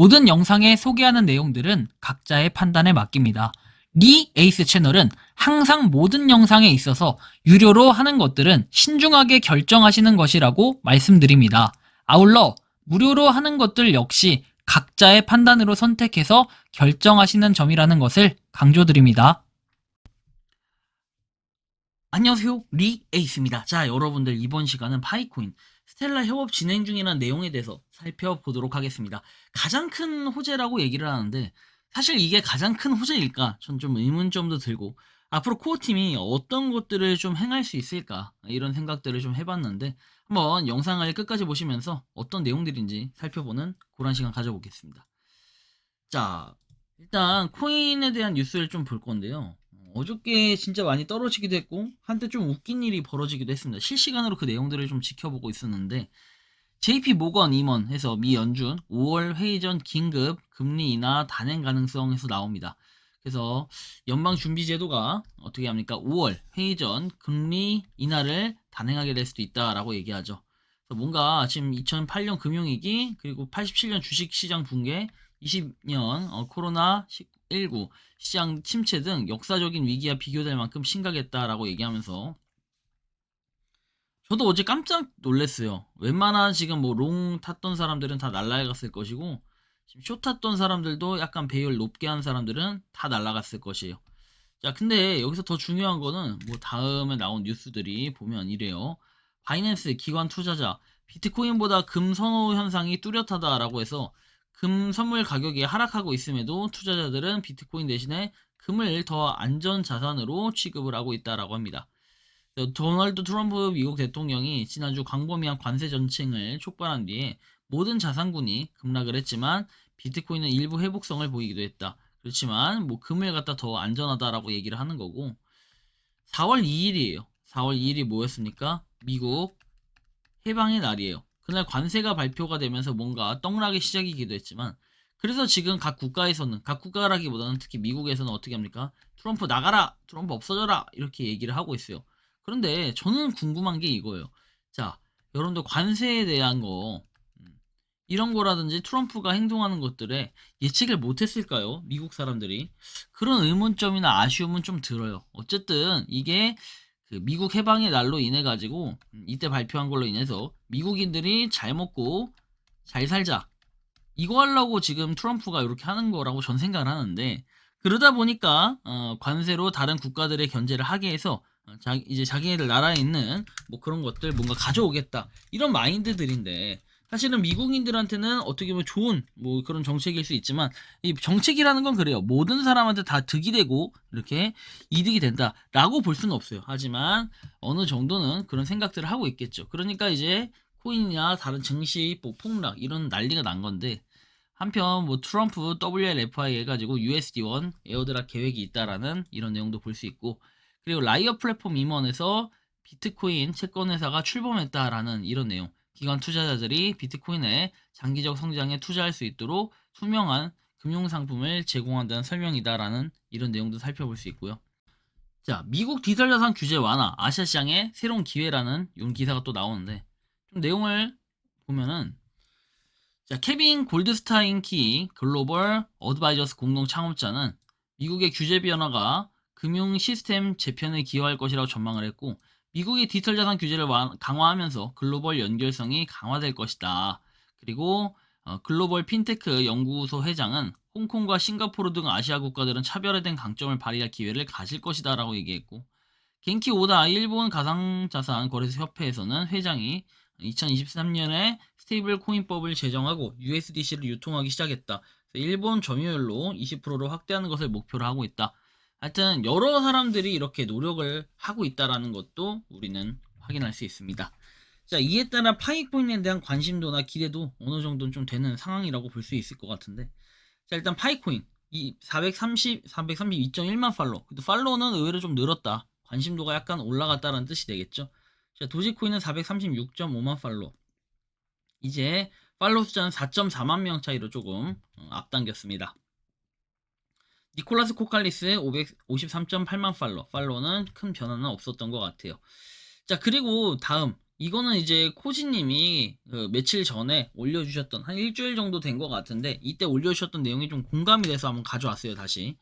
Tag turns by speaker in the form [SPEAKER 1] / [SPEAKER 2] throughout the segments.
[SPEAKER 1] 모든 영상에 소개하는 내용들은 각자의 판단에 맡깁니다. 리 에이스 채널은 항상 모든 영상에 있어서 유료로 하는 것들은 신중하게 결정하시는 것이라고 말씀드립니다. 아울러 무료로 하는 것들 역시 각자의 판단으로 선택해서 결정하시는 점이라는 것을 강조드립니다. 안녕하세요, 리 에이스입니다. 자, 여러분들 이번 시간은 파이코인 스텔라 협업 진행 중이라는 내용에 대해서 살펴보도록 하겠습니다. 가장 큰 호재라고 얘기를 하는데 사실 이게 가장 큰 호재일까? 전 좀 의문점도 들고 앞으로 코어팀이 어떤 것들을 좀 행할 수 있을까? 이런 생각들을 좀 해봤는데 한번 영상을 끝까지 보시면서 어떤 내용들인지 살펴보는 그런 시간 가져보겠습니다. 자, 일단 코인에 대한 뉴스를 좀 볼 건데요. 어저께 진짜 많이 떨어지기도 했고 한때 좀 웃긴 일이 벌어지기도 했습니다. 실시간으로 그 내용들을 좀 지켜보고 있었는데 JP 모건 임원에서 미 연준 5월 회의 전 긴급 금리 인하 단행 가능성에서 나옵니다. 그래서 연방준비제도가 어떻게 합니까? 5월 회의 전 금리 인하를 단행하게 될 수도 있다라고 얘기하죠. 그래서 뭔가 지금 2008년 금융위기 그리고 87년 주식시장 붕괴 20년 코로나19 시장 침체 등 역사적인 위기와 비교될 만큼 심각했다라고 얘기하면서 저도 어제 깜짝 놀랐어요. 웬만한 지금 뭐 롱 탔던 사람들은 다 날라갔을 것이고 지금 쇼 탔던 사람들도 약간 배열 높게 한 사람들은 다 날라갔을 것이에요. 자, 근데 여기서 더 중요한 거는 뭐 다음에 나온 뉴스들이 보면 이래요. 바이낸스 기관 투자자 비트코인보다 금 선호 현상이 뚜렷하다라고 해서 금 선물 가격이 하락하고 있음에도 투자자들은 비트코인 대신에 금을 더 안전 자산으로 취급을 하고 있다라고 합니다. 도널드 트럼프 미국 대통령이 지난주 광범위한 관세 전쟁을 촉발한 뒤에 모든 자산군이 급락을 했지만 비트코인은 일부 회복성을 보이기도 했다. 그렇지만 뭐 금을 갖다 더 안전하다라고 얘기를 하는 거고 4월 2일이에요. 4월 2일이 뭐였습니까? 미국 해방의 날이에요. 그날 관세가 발표가 되면서 뭔가 떡락의 시작이기도 했지만 그래서 지금 각 국가에서는 각 국가라기보다는 특히 미국에서는 어떻게 합니까? 트럼프 나가라! 트럼프 없어져라! 이렇게 얘기를 하고 있어요. 그런데 저는 궁금한 게 이거예요. 자, 여러분들 관세에 대한 거 이런 거라든지 트럼프가 행동하는 것들에 예측을 못했을까요? 미국 사람들이 그런 의문점이나 아쉬움은 좀 들어요. 어쨌든 이게 그 미국 해방의 날로 인해 가지고 이때 발표한 걸로 인해서 미국인들이 잘 먹고 잘 살자 이거 하려고 지금 트럼프가 이렇게 하는 거라고 전 생각을 하는데 그러다 보니까 관세로 다른 국가들의 견제를 하게 해서 이제 자기네들 나라에 있는 뭐 그런 것들 뭔가 가져오겠다 이런 마인드들인데 사실은 미국인들한테는 어떻게 보면 좋은 뭐 그런 정책일 수 있지만 이 정책이라는 건 그래요. 모든 사람한테 다 득이 되고 이렇게 이득이 된다라고 볼 수는 없어요. 하지만 어느 정도는 그런 생각들을 하고 있겠죠. 그러니까 이제 코인이나 다른 증시 뭐 폭락 이런 난리가 난 건데 한편 뭐 트럼프 WLFI 해가지고 USD1 에어드랍 계획이 있다라는 이런 내용도 볼 수 있고 그리고 라이어 플랫폼 임원에서 비트코인 채권 회사가 출범했다라는 이런 내용 기관 투자자들이 비트코인의 장기적 성장에 투자할 수 있도록 투명한 금융상품을 제공한다는 설명이다라는 이런 내용도 살펴볼 수 있고요. 자, 미국 디지털 자산 규제 완화, 아시아 시장의 새로운 기회라는 이런 기사가 또 나오는데 좀 내용을 보면은 자, 케빈 골드스타인키 글로벌 어드바이저스 공동 창업자는 미국의 규제 변화가 금융 시스템 재편에 기여할 것이라고 전망을 했고 미국의 디지털 자산 규제를 강화하면서 글로벌 연결성이 강화될 것이다. 그리고 글로벌 핀테크 연구소 회장은 홍콩과 싱가포르 등 아시아 국가들은 차별화된 강점을 발휘할 기회를 가질 것이다 라고 얘기했고 겐키 오다 일본 가상자산 거래소 협회에서는 회장이 2023년에 스테이블 코인법을 제정하고 USDC를 유통하기 시작했다. 일본 점유율로 20%로 확대하는 것을 목표로 하고 있다. 하여튼 여러 사람들이 이렇게 노력을 하고 있다라는 것도 우리는 확인할 수 있습니다. 자, 이에 따라 파이코인에 대한 관심도나 기대도 어느 정도는 좀 되는 상황이라고 볼 수 있을 것 같은데 자, 일단 파이코인 432.1만 팔로워. 팔로워는 의외로 좀 늘었다. 관심도가 약간 올라갔다는 뜻이 되겠죠. 자, 도지코인은 436.5만 팔로워. 이제 팔로우 숫자는 4.4만 명 차이로 조금 앞당겼습니다. 니콜라스 코칼리스 553.8만 팔로워는 큰 변화는 없었던 것 같아요. 자, 그리고 다음 이거는 이제 코지님이 그 며칠 전에 올려주셨던 한 일주일 정도 된 것 같은데 이때 올려주셨던 내용이 좀 공감이 돼서 한번 가져왔어요. 다시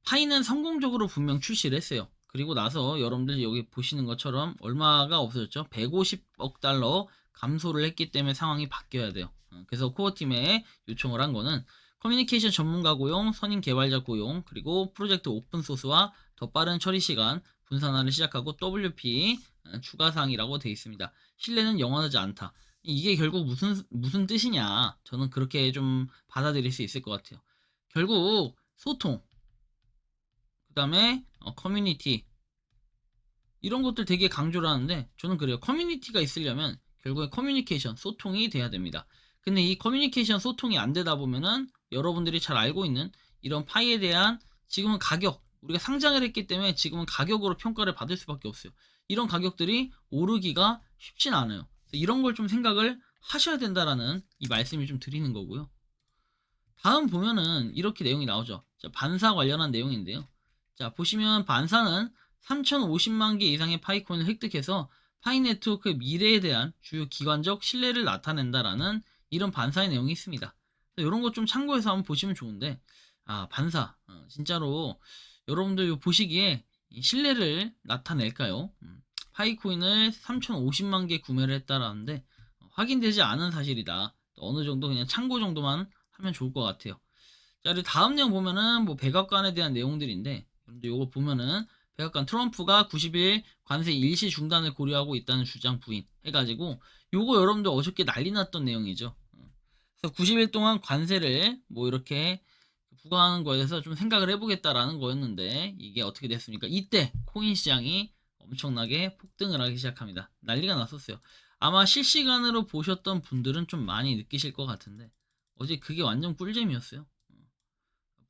[SPEAKER 1] 파이는 성공적으로 분명 출시를 했어요. 그리고 나서 여러분들 여기 보시는 것처럼 얼마가 없어졌죠? 150억 달러 감소를 했기 때문에 상황이 바뀌어야 돼요. 그래서 코어팀에 요청을 한 거는 커뮤니케이션 전문가 고용, 선임 개발자 고용, 그리고 프로젝트 오픈소스와 더 빠른 처리 시간, 분산화를 시작하고 WP 추가 사항이라고 되어 있습니다. 신뢰는 영원하지 않다. 이게 결국 무슨 뜻이냐? 저는 그렇게 좀 받아들일 수 있을 것 같아요. 결국 소통, 그 다음에 커뮤니티 이런 것들 되게 강조를 하는데 저는 그래요. 커뮤니티가 있으려면 결국에 커뮤니케이션, 소통이 돼야 됩니다. 근데 이 커뮤니케이션, 소통이 안 되다 보면은 여러분들이 잘 알고 있는 이런 파이에 대한 지금은 가격, 우리가 상장을 했기 때문에 지금은 가격으로 평가를 받을 수밖에 없어요. 이런 가격들이 오르기가 쉽진 않아요. 이런 걸 좀 생각을 하셔야 된다라는 이 말씀을 좀 드리는 거고요. 다음 보면은 이렇게 내용이 나오죠. 자, 반사 관련한 내용인데요. 자, 보시면 반사는 3,050만 개 이상의 파이콘을 획득해서 파이 네트워크의 미래에 대한 주요 기관적 신뢰를 나타낸다라는 이런 반사의 내용이 있습니다. 이런 것 좀 참고해서 한번 보시면 좋은데, 아, 반사. 진짜로 여러분들 보시기에 신뢰를 나타낼까요? 파이코인을 3,050만 개 구매를 했다라는데, 확인되지 않은 사실이다. 어느 정도 그냥 참고 정도만 하면 좋을 것 같아요. 자, 그리고 다음 내용 보면은 뭐 백악관에 대한 내용들인데, 여러분들 요거 보면은 백악관 트럼프가 90일 관세 일시 중단을 고려하고 있다는 주장 부인 해가지고 요거 여러분들 어저께 난리 났던 내용이죠. 그래서 90일 동안 관세를 뭐 이렇게 부과하는 거에 대해서 좀 생각을 해보겠다라는 거였는데 이게 어떻게 됐습니까? 이때 코인 시장이 엄청나게 폭등을 하기 시작합니다. 난리가 났었어요. 아마 실시간으로 보셨던 분들은 좀 많이 느끼실 것 같은데 어제 그게 완전 꿀잼이었어요.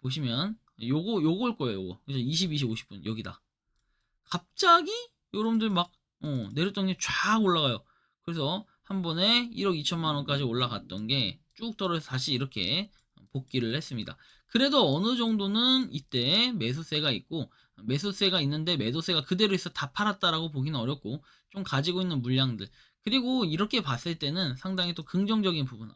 [SPEAKER 1] 보시면 요걸 거예요. 요거. 그래서 22시 50분 여기다. 갑자기 여러분들 막 내렸던 게 쫙 올라가요. 그래서 한 번에 1억 2천만 원까지 올라갔던 게 쭉 떨어져서 다시 이렇게 복귀를 했습니다. 그래도 어느 정도는 이때 매수세가 있고 매수세가 있는데 매도세가 그대로 있어 다 팔았다라고 보기는 어렵고 좀 가지고 있는 물량들 그리고 이렇게 봤을 때는 상당히 또 긍정적인 부분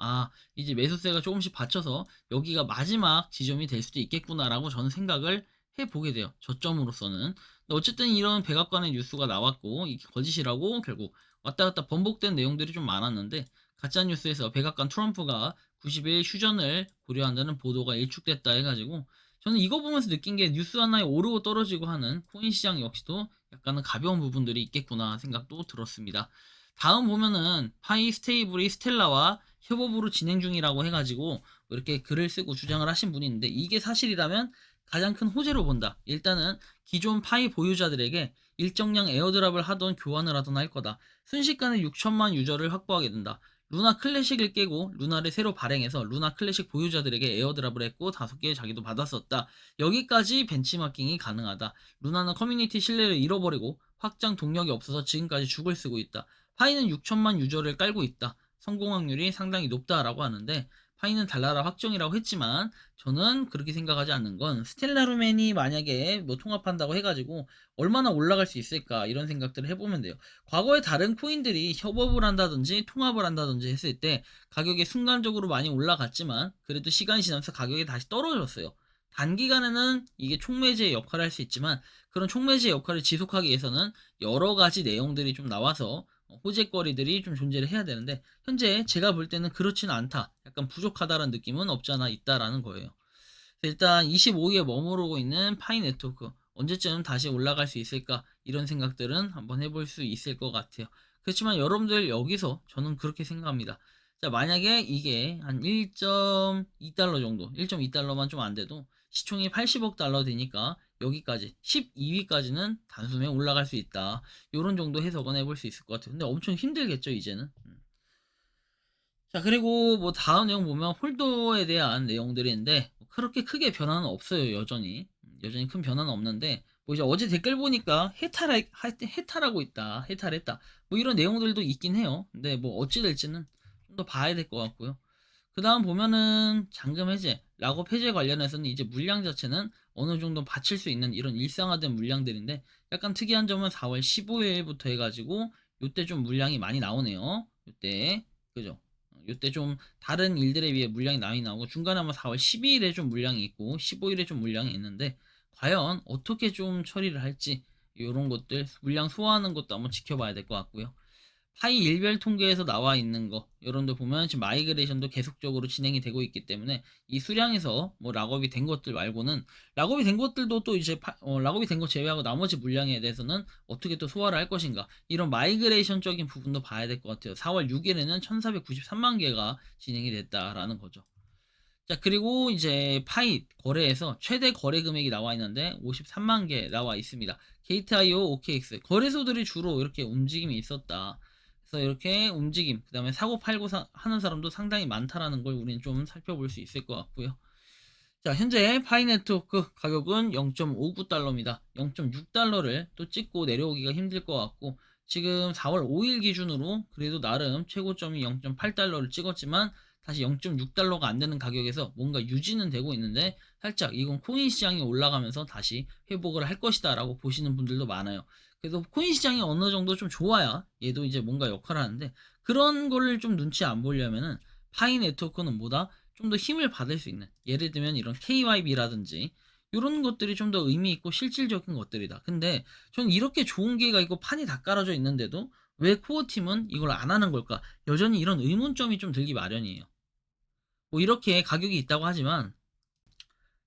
[SPEAKER 1] 이제 매수세가 조금씩 받쳐서 여기가 마지막 지점이 될 수도 있겠구나라고 저는 생각을 해보게 돼요. 저점으로서는 어쨌든 이런 백악관의 뉴스가 나왔고 이게 거짓이라고 결국 왔다 갔다 번복된 내용들이 좀 많았는데 가짜뉴스에서 백악관 트럼프가 90일 휴전을 고려한다는 보도가 일축됐다 해가지고 저는 이거 보면서 느낀 게 뉴스 하나에 오르고 떨어지고 하는 코인 시장 역시도 약간은 가벼운 부분들이 있겠구나 생각도 들었습니다. 다음 보면은 파이 스테이블이 스텔라와 협업으로 진행 중이라고 해가지고 이렇게 글을 쓰고 주장을 하신 분이 있는데 이게 사실이라면 가장 큰 호재로 본다. 일단은 기존 파이 보유자들에게 일정량 에어드랍을 하던 교환을 하던 할 거다. 순식간에 6천만 유저를 확보하게 된다. 루나 클래식을 깨고 루나를 새로 발행해서 루나 클래식 보유자들에게 에어드랍을 했고 5개 자기도 받았었다. 여기까지 벤치마킹이 가능하다. 루나는 커뮤니티 신뢰를 잃어버리고 확장 동력이 없어서 지금까지 죽을 쓰고 있다. 파이는 6천만 유저를 깔고 있다. 성공 확률이 상당히 높다라고 하는데 파이는 달나라 확정이라고 했지만 저는 그렇게 생각하지 않는 건 스텔라루멘이 만약에 뭐 통합한다고 해가지고 얼마나 올라갈 수 있을까 이런 생각들을 해보면 돼요. 과거에 다른 코인들이 협업을 한다든지 통합을 한다든지 했을 때 가격이 순간적으로 많이 올라갔지만 그래도 시간이 지나면서 가격이 다시 떨어졌어요. 단기간에는 이게 촉매제의 역할을 할 수 있지만 그런 촉매제의 역할을 지속하기 위해서는 여러 가지 내용들이 좀 나와서 호재거리들이 좀 존재를 해야 되는데 현재 제가 볼 때는 그렇지는 않다. 약간 부족하다라는 느낌은 없지 않아 있다라는 거예요. 일단 25위에 머무르고 있는 파이 네트워크 언제쯤 다시 올라갈 수 있을까 이런 생각들은 한번 해볼 수 있을 것 같아요. 그렇지만 여러분들 여기서 저는 그렇게 생각합니다. 자, 만약에 이게 한 1.2달러 정도 1.2달러만 좀 안 돼도 시총이 80억 달러 되니까 여기까지 12위까지는 단숨에 올라갈 수 있다. 요런 정도 해석은 해볼 수 있을 것 같아요. 근데 엄청 힘들겠죠 이제는. 자, 그리고 뭐 다음 내용 보면 홀더에 대한 내용들인데 그렇게 크게 변화는 없어요. 여전히 큰 변화는 없는데 뭐 이제 어제 댓글 보니까 해탈하고 있다, 해탈했다 뭐 이런 내용들도 있긴 해요. 근데 뭐 어찌 될지는 좀 더 봐야 될 것 같고요. 그 다음 보면은 잔금 해제, 락업 해제 관련해서는 이제 물량 자체는 어느 정도 받칠 수 있는 이런 일상화된 물량들인데 약간 특이한 점은 4월 15일부터 해가지고 요때 좀 물량이 많이 나오네요. 요때 그죠? 요때 좀 다른 일들에 비해 물량이 많이 나오고 중간에 한번 4월 12일에 좀 물량이 있고 15일에 좀 물량이 있는데 과연 어떻게 좀 처리를 할지 요런 것들 물량 소화하는 것도 한번 지켜봐야 될 것 같고요. 파이 일별 통계에서 나와 있는 거 요런 데 보면 지금 마이그레이션도 계속적으로 진행이 되고 있기 때문에 이 수량에서 뭐 락업이 된 것들 말고는 락업이 된 것들도 또 이제 락업이 된 거 제외하고 나머지 물량에 대해서는 어떻게 또 소화를 할 것인가 이런 마이그레이션적인 부분도 봐야 될 것 같아요. 4월 6일에는 1493만 개가 진행이 됐다라는 거죠. 자, 그리고 이제 파이 거래에서 최대 거래 금액이 나와 있는데 53만 개 나와 있습니다. 게이트.io, OKX 거래소들이 주로 이렇게 움직임이 있었다. 그래서 이렇게 움직임, 그 다음에 사고 팔고 하는 사람도 상당히 많다라는 걸 우리는 좀 살펴볼 수 있을 것 같고요. 자, 현재 파이 네트워크 가격은 0.59달러입니다. 0.6달러를 또 찍고 내려오기가 힘들 것 같고 지금 4월 5일 기준으로 그래도 나름 최고점이 0.8달러를 찍었지만 다시 0.6달러가 안 되는 가격에서 뭔가 유지는 되고 있는데 살짝 이건 코인 시장이 올라가면서 다시 회복을 할 것이다 라고 보시는 분들도 많아요. 그래서 코인 시장이 어느 정도 좀 좋아야 얘도 이제 뭔가 역할을 하는데 그런 거를 좀 눈치 안 보려면은 파이 네트워크는 뭐다? 좀 더 힘을 받을 수 있는 예를 들면 이런 KYB라든지 이런 것들이 좀 더 의미 있고 실질적인 것들이다. 근데 저는 이렇게 좋은 기회가 있고 판이 다 깔아져 있는데도 왜 코어팀은 이걸 안 하는 걸까? 여전히 이런 의문점이 좀 들기 마련이에요. 뭐 이렇게 가격이 있다고 하지만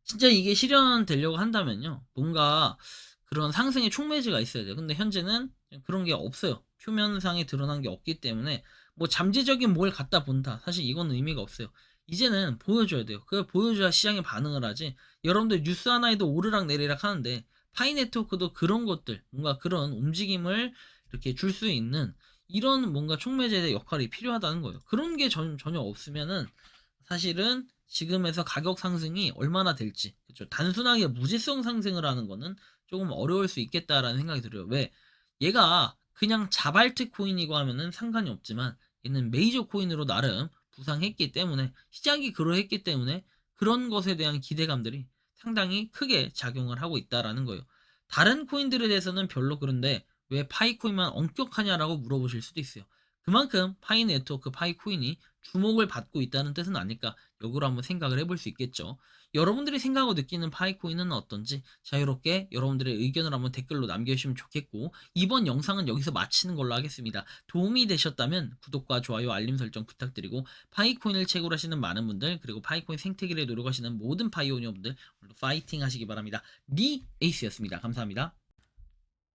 [SPEAKER 1] 진짜 이게 실현되려고 한다면요. 뭔가 그런 상승의 촉매지가 있어야 돼요. 근데 현재는 그런 게 없어요. 표면상에 드러난 게 없기 때문에 뭐 잠재적인 뭘 갖다 본다. 사실 이건 의미가 없어요. 이제는 보여줘야 돼요. 그걸 보여줘야 시장에 반응을 하지. 여러분들 뉴스 하나에도 오르락 내리락 하는데 파이 네트워크도 그런 것들, 뭔가 그런 움직임을 이렇게 줄 수 있는 이런 뭔가 촉매제의 역할이 필요하다는 거예요. 그런 게 전혀 없으면은 사실은 지금에서 가격 상승이 얼마나 될지 그렇죠. 단순하게 무지성 상승을 하는 거는 조금 어려울 수 있겠다라는 생각이 들어요. 왜? 얘가 그냥 자발트 코인이고 하면은 상관이 없지만 얘는 메이저 코인으로 나름 부상했기 때문에 시장이 그러했기 때문에 그런 것에 대한 기대감들이 상당히 크게 작용을 하고 있다라는 거예요. 다른 코인들에 대해서는 별로 그런데 왜 파이코인만 엄격하냐라고 물어보실 수도 있어요. 그만큼 파이 네트워크 파이코인이 주목을 받고 있다는 뜻은 아닐까 역으로 한번 생각을 해볼 수 있겠죠. 여러분들이 생각하고 느끼는 파이코인은 어떤지 자유롭게 여러분들의 의견을 한번 댓글로 남겨주시면 좋겠고 이번 영상은 여기서 마치는 걸로 하겠습니다. 도움이 되셨다면 구독과 좋아요 알림 설정 부탁드리고 파이코인을 채굴하시는 많은 분들 그리고 파이코인 생태계를 노력하시는 모든 파이오니어분들 오늘도 파이팅 하시기 바랍니다. 리 에이스였습니다. 감사합니다.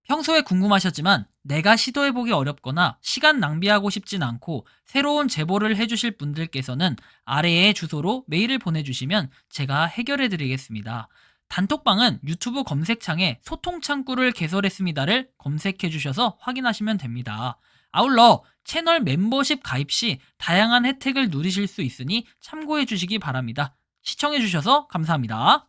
[SPEAKER 2] 평소에 궁금하셨지만 내가 시도해보기 어렵거나 시간 낭비하고 싶진 않고 새로운 제보를 해주실 분들께서는 아래의 주소로 메일을 보내주시면 제가 해결해드리겠습니다. 단톡방은 유튜브 검색창에 소통창구를 개설했습니다를 검색해주셔서 확인하시면 됩니다. 아울러 채널 멤버십 가입 시 다양한 혜택을 누리실 수 있으니 참고해주시기 바랍니다. 시청해주셔서 감사합니다.